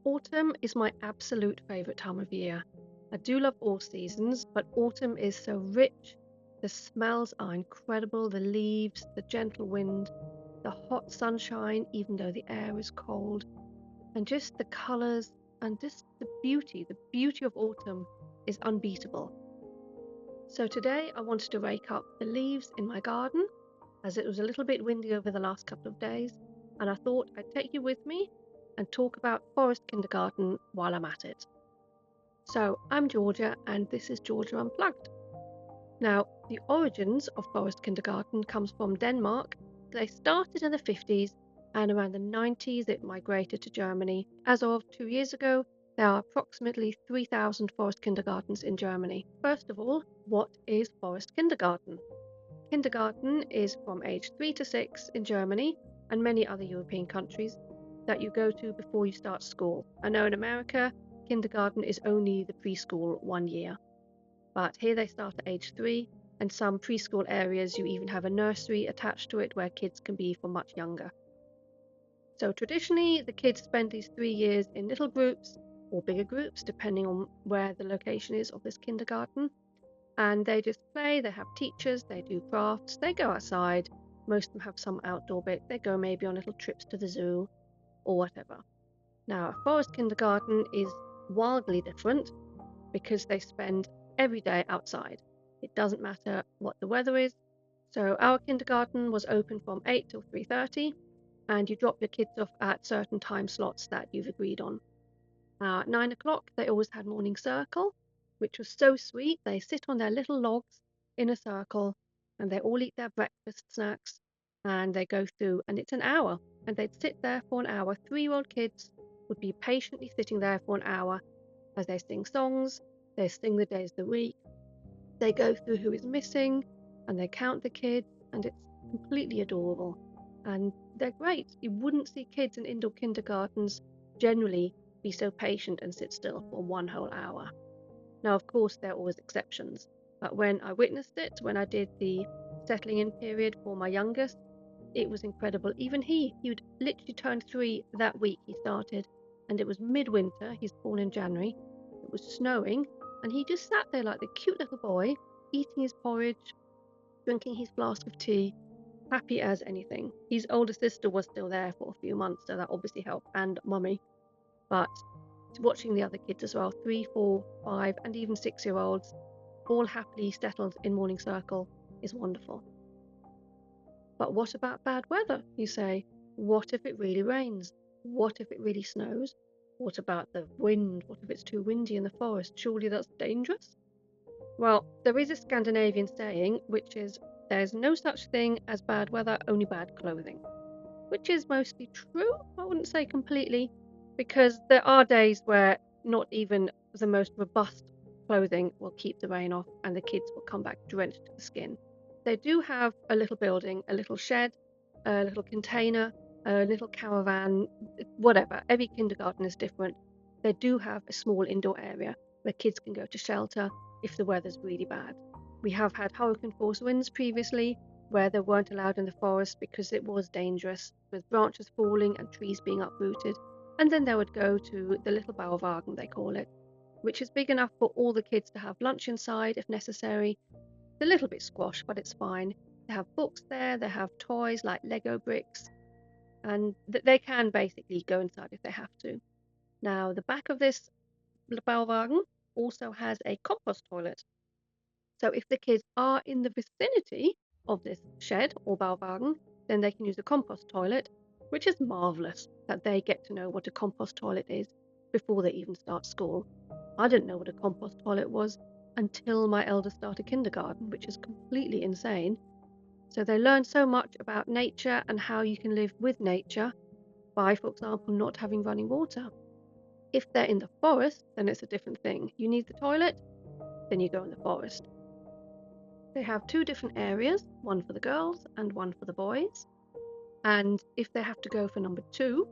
Autumn is my absolute favourite time of year. I do love all seasons, but autumn is so rich. The smells are incredible, the leaves, the gentle wind, the hot sunshine, even though the air is cold, and just the colours and just the beauty of autumn is unbeatable. So today I wanted to rake up the leaves in my garden as it was a little bit windy over the last couple of days, and I thought I'd take you with me and talk about forest kindergarten while I'm at it. So, I'm Georgia, and this is Georgia Unplugged. Now, the origins of forest kindergarten comes from Denmark. They started in the 50s, and around the 90s it migrated to Germany. As of 2 years ago, there are approximately 3,000 forest kindergartens in Germany. First of all, what is forest kindergarten? Kindergarten is from age 3 to 6 in Germany and many other European countries that you go to before you start school. I know in America, kindergarten is only the preschool 1 year, but here they start at age 3, and some preschool areas you even have a nursery attached to it where kids can be for much younger. So traditionally, the kids spend these 3 years in little groups or bigger groups, depending on where the location is of this kindergarten, and they just play. They have teachers, they do crafts, they go outside. Most of them have some outdoor bit. They go maybe on little trips to the zoo or whatever. Now, a forest kindergarten is wildly different because they spend every day outside. It doesn't matter what the weather is. So our kindergarten was open from 8 till 3:30, and you drop your kids off at certain time slots that you've agreed on. At 9 o'clock, they always had morning circle, which was so sweet. They sit on their little logs in a circle and they all eat their breakfast snacks and they go through, and it's an hour. And they'd sit there for an hour. 3-year-old kids would be patiently sitting there for an hour as they sing songs, they sing the days of the week, they go through who is missing, and they count the kids, and it's completely adorable. And they're great. You wouldn't see kids in indoor kindergartens generally be so patient and sit still for one whole hour. Now, of course, there are always exceptions, but when I witnessed it, when I did the settling in period for my youngest, it was incredible. Even he'd literally turned 3 that week he started, and it was midwinter. He's born in January. It was snowing, and he just sat there like the cute little boy, eating his porridge, drinking his flask of tea, happy as anything. His older sister was still there for a few months, so that obviously helped, and mummy. But watching the other kids as well, 3, 4, 5, and even 6-year-olds, all happily settled in morning circle, is wonderful. But what about bad weather, you say? What if it really rains? What if it really snows? What about the wind? What if it's too windy in the forest? Surely that's dangerous? Well, there is a Scandinavian saying, which is, there's no such thing as bad weather, only bad clothing. Which is mostly true, I wouldn't say completely, because there are days where not even the most robust clothing will keep the rain off and the kids will come back drenched to the skin. They do have a little building, a little shed, a little container, a little caravan, whatever. Every kindergarten is different. They do have a small indoor area where kids can go to shelter if the weather's really bad. We have had hurricane force winds previously where they weren't allowed in the forest because it was dangerous, with branches falling and trees being uprooted. And then they would go to the little Bauwagen, they call it, which is big enough for all the kids to have lunch inside if necessary. It's a little bit squash, but it's fine. They have books there, they have toys like Lego bricks, and they can basically go inside if they have to. Now, the back of this Bauwagen also has a compost toilet. So if the kids are in the vicinity of this shed or Bauwagen, then they can use a compost toilet, which is marvellous that they get to know what a compost toilet is before they even start school. I didn't know what a compost toilet was until my eldest started kindergarten, which is completely insane. So they learn so much about nature and how you can live with nature by, for example, not having running water. If they're in the forest, then it's a different thing. You need the toilet, then you go in the forest. They have 2 different areas, one for the girls and one for the boys. And if they have to go for number 2,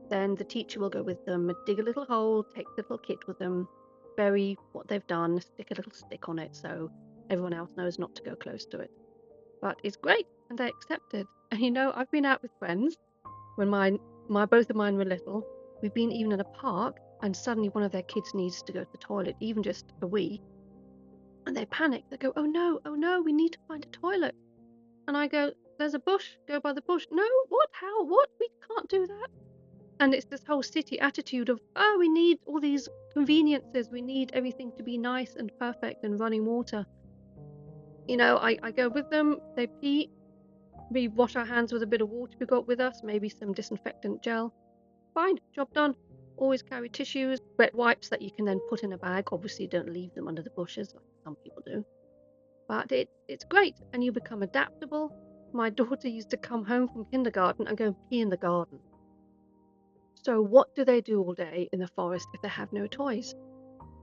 then the teacher will go with them, dig a little hole, take the little kit with them, bury what they've done, stick a little stick on it so everyone else knows not to go close to it. But it's great, and they accept it. And I've been out with friends when both of mine were little, We've been even in a park and suddenly one of their kids needs to go to the toilet, even just a wee, and they panic. They go, oh no, we need to find a toilet. And I go, there's a bush, go by the bush. No, what, how, what? We can't do that. And it's this whole city attitude of, oh, we need all these conveniences. We need everything to be nice and perfect and running water. I go with them, they pee, we wash our hands with a bit of water we got with us, maybe some disinfectant gel. Fine, job done. Always carry tissues, wet wipes that you can then put in a bag. Obviously, don't leave them under the bushes like some people do. But it's great, and you become adaptable. My daughter used to come home from kindergarten and go and pee in the garden. So what do they do all day in the forest if they have no toys?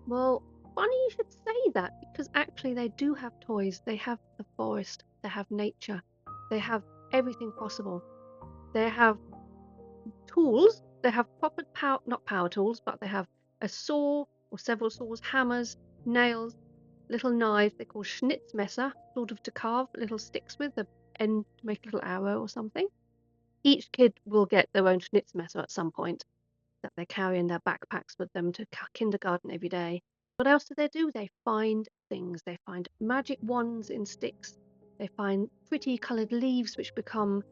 Well, funny you should say that, because actually they do have toys. They have the forest, they have nature, they have everything possible. They have tools, they have proper not power tools, but they have a saw or several saws, hammers, nails, little knives they call schnitzmesser, sort of to carve little sticks with the end to make a little arrow or something. Each kid will get their own schnitzmesser at some point that they carry in their backpacks with them to kindergarten every day. What else do? They find things. They find magic wands in sticks. They find pretty coloured leaves which become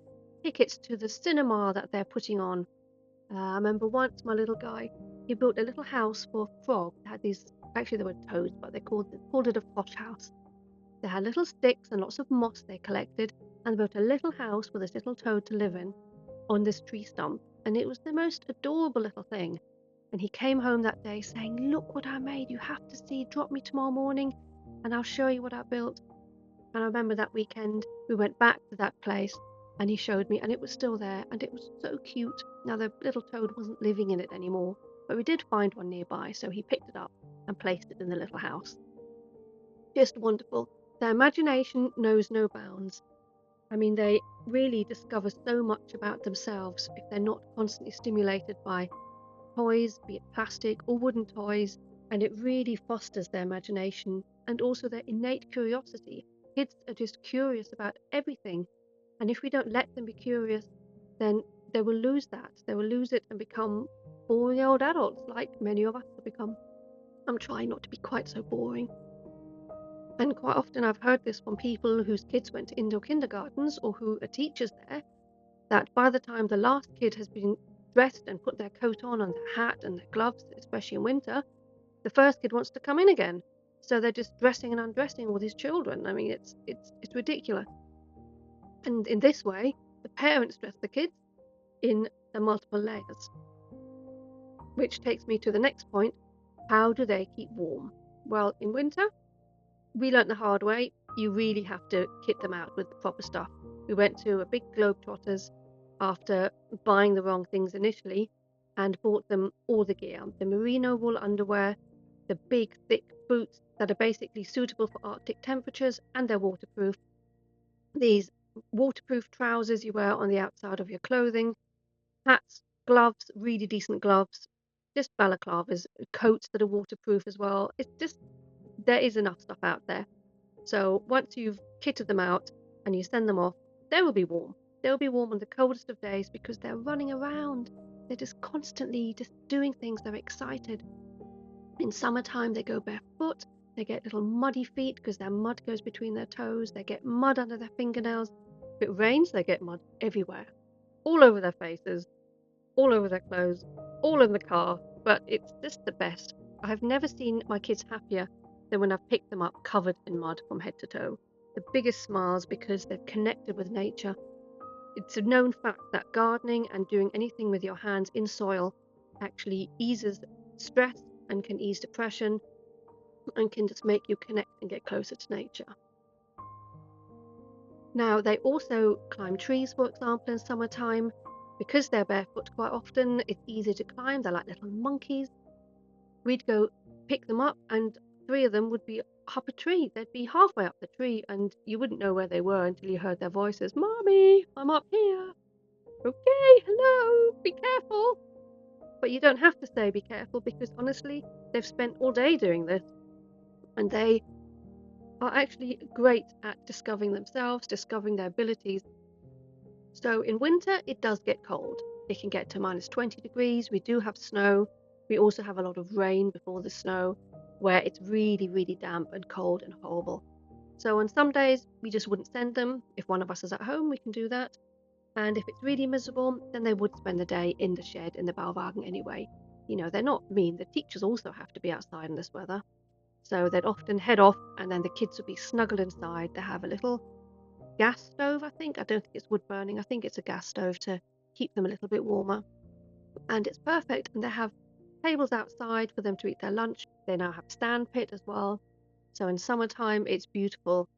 tickets to the cinema that they're putting on. I remember once my little guy, he built a little house for a frog. It had these, actually they were toads, but they called it a frosh house. They had little sticks and lots of moss they collected, and built a little house for this little toad to live in on this tree stump. And it was the most adorable little thing. And he came home that day saying, look what I made, you have to see, drop me tomorrow morning and I'll show you what I built. And I remember that weekend we went back to that place and he showed me, and it was still there, and it was so cute. Now the little toad wasn't living in it anymore, but we did find one nearby, so he picked it up and placed it in the little house. Just wonderful. Their imagination knows no bounds. I mean, they really discover so much about themselves if they're not constantly stimulated by toys, be it plastic or wooden toys, and it really fosters their imagination and also their innate curiosity. Kids are just curious about everything, and if we don't let them be curious, then they will lose that. They will lose it and become boring old adults like many of us have become. I'm trying not to be quite so boring. And quite often I've heard this from people whose kids went to indoor kindergartens or who are teachers there, that by the time the last kid has been dressed and put their coat on and their hat and their gloves, especially in winter, the first kid wants to come in again. So they're just dressing and undressing all these children. I mean, it's ridiculous. And in this way, the parents dress the kids in the multiple layers. Which takes me to the next point. How do they keep warm? Well, in winter, we learnt the hard way. You really have to kit them out with the proper stuff. We went to a big Globetrotters after buying the wrong things initially and bought them all the gear. The merino wool underwear, the big thick boots that are basically suitable for Arctic temperatures and they're waterproof. These waterproof trousers you wear on the outside of your clothing, hats, gloves, really decent gloves, just balaclavas, coats that are waterproof as well. It's just, there is enough stuff out there. So once you've kitted them out and you send them off, they will be warm. They'll be warm on the coldest of days because they're running around. They're just constantly just doing things. They're excited. In summertime, they go barefoot. They get little muddy feet because their mud goes between their toes. They get mud under their fingernails. If it rains, they get mud everywhere, all over their faces, all over their clothes, all in the car. But it's just the best. I've never seen my kids happier than when I've picked them up covered in mud from head to toe. The biggest smiles because they've connected with nature. It's a known fact that gardening and doing anything with your hands in soil actually eases stress and can ease depression and can just make you connect and get closer to nature. Now, they also climb trees, for example, in summertime. Because they're barefoot quite often, it's easy to climb. They're like little monkeys. We'd go pick them up and 3 of them would be up a tree. They'd be halfway up the tree and you wouldn't know where they were until you heard their voices. Mommy, I'm up here. Okay, hello, be careful. But you don't have to say be careful because honestly, they've spent all day doing this. And they are actually great at discovering themselves, discovering their abilities. So in winter, it does get cold. It can get to -20 degrees. We do have snow. We also have a lot of rain before the snow, where it's really, really damp and cold and horrible. So on some days, we just wouldn't send them. If one of us is at home, we can do that. And if it's really miserable, then they would spend the day in the shed in the Bauwagen anyway. They're not mean. The teachers also have to be outside in this weather. So they'd often head off, and then the kids would be snuggled inside. They have a little gas stove, I think. I don't think it's wood burning. I think it's a gas stove to keep them a little bit warmer. And it's perfect. And they have tables outside for them to eat their lunch. They now have a stand pit as well. So in summertime, it's beautiful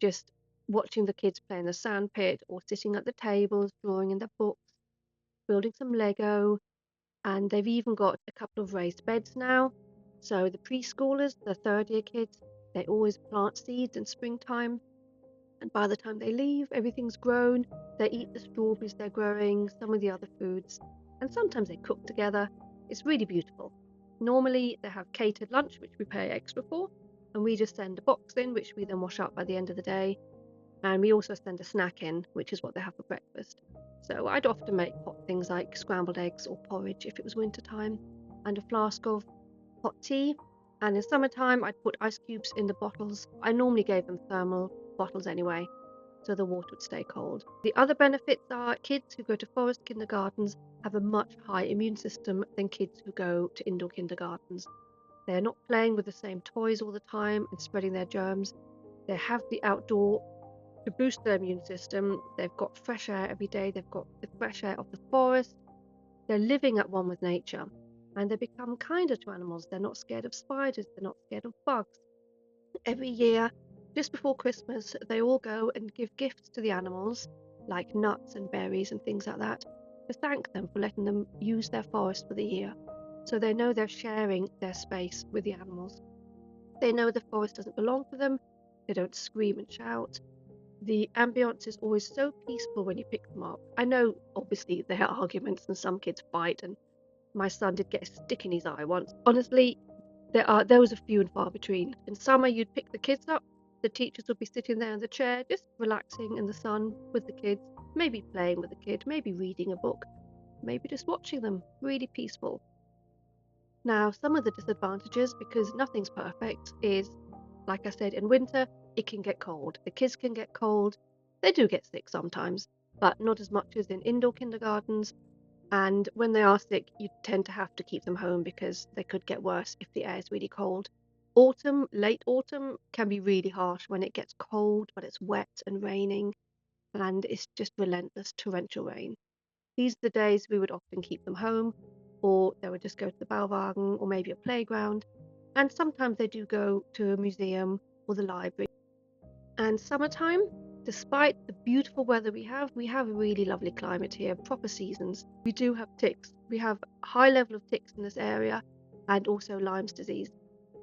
just watching the kids play in the sand pit or sitting at the tables, drawing in their books, building some Lego. And they've even got a couple of raised beds now. So the preschoolers, the third year kids, they always plant seeds in springtime. And by the time they leave, everything's grown. They eat the strawberries they're growing, some of the other foods, and sometimes they cook together. It's really beautiful. Normally, they have catered lunch, which we pay extra for, and we just send a box in, which we then wash up by the end of the day. And we also send a snack in, which is what they have for breakfast. So I'd often make hot things like scrambled eggs or porridge if it was winter time, and a flask of hot tea. And in summertime, I'd put ice cubes in the bottles. I normally gave them thermal bottles anyway, so the water would stay cold. The other benefits are kids who go to forest kindergartens have a much higher immune system than kids who go to indoor kindergartens. They're not playing with the same toys all the time and spreading their germs. They have the outdoor to boost their immune system. They've got fresh air every day. They've got the fresh air of the forest. They're living at one with nature, and they become kinder to animals. They're not scared of spiders. They're not scared of bugs. Every year, just before Christmas, they all go and give gifts to the animals, like nuts and berries and things like that, to thank them for letting them use their forest for the year. So they know they're sharing their space with the animals. They know the forest doesn't belong to them. They don't scream and shout. The ambience is always so peaceful when you pick them up. I know, obviously, there are arguments and some kids fight, and my son did get a stick in his eye once. Honestly, those are few and far between. In summer, you'd pick the kids up. The teachers would be sitting there in the chair, just relaxing in the sun with the kids, maybe playing with the kid, maybe reading a book, maybe just watching them. Really peaceful. Now, some of the disadvantages, because nothing's perfect, is, like I said, in winter, it can get cold. The kids can get cold. They do get sick sometimes, but not as much as in indoor kindergartens. And when they are sick, you tend to have to keep them home because they could get worse if the air is really cold. Autumn, late autumn, can be really harsh when it gets cold, but it's wet and raining, and it's just relentless torrential rain. These are the days we would often keep them home, or they would just go to the Bauwagen or maybe a playground. And sometimes they do go to a museum or the library. And summertime, despite the beautiful weather we have a really lovely climate here, proper seasons. We do have ticks. We have a high level of ticks in this area and also Lyme's disease.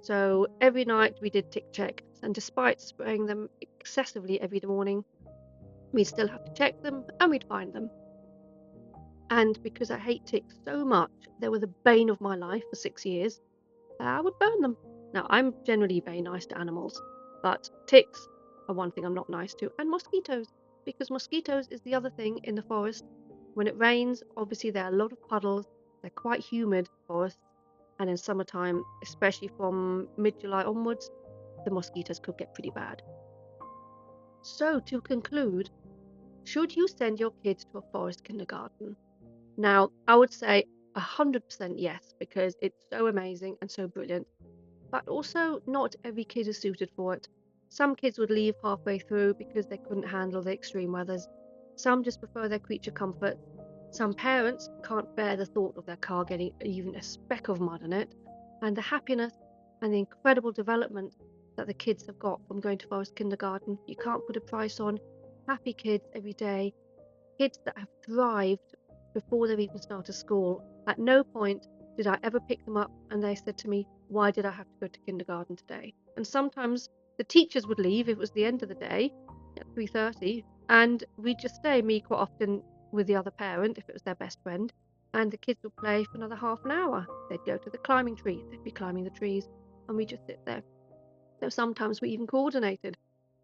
So every night we did tick check, and despite spraying them excessively every morning, we'd still have to check them and we'd find them. And because I hate ticks so much, they were the bane of my life for 6 years, I would burn them. Now, I'm generally very nice to animals, but ticks are one thing I'm not nice to, and mosquitoes, because mosquitoes is the other thing in the forest. When it rains, obviously there are a lot of puddles, they're quite humid forests, and in summertime, especially from mid-July onwards, the mosquitoes could get pretty bad. So, to conclude, should you send your kids to a forest kindergarten? Now, I would say 100% yes, because it's so amazing and so brilliant. But also, not every kid is suited for it. Some kids would leave halfway through because they couldn't handle the extreme weathers. Some just prefer their creature comfort. Some parents can't bear the thought of their car getting even a speck of mud in it. And the happiness and the incredible development that the kids have got from going to forest kindergarten, you can't put a price on. Happy kids every day, kids that have thrived before they've even started school. At no point did I ever pick them up and they said to me, why did I have to go to kindergarten today? And sometimes the teachers would leave if it was the end of the day at 3:30, and we'd just stay, me quite often with the other parent if it was their best friend, and the kids would play for another half an hour. They'd go to the climbing tree, they'd be climbing the trees, and we just sit there. So sometimes we even coordinated.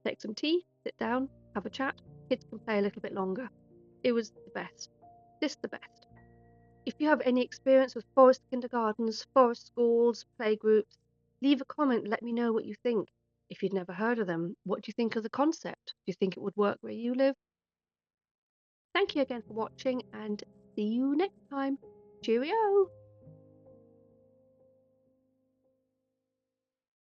Take some tea, sit down, have a chat, kids can play a little bit longer. It was the best. Just the best. If you have any experience with forest kindergartens, forest schools, playgroups, leave a comment, let me know what you think. If you'd never heard of them, what do you think of the concept? Do you think it would work where you live? Thank you again for watching and see you next time. Cheerio!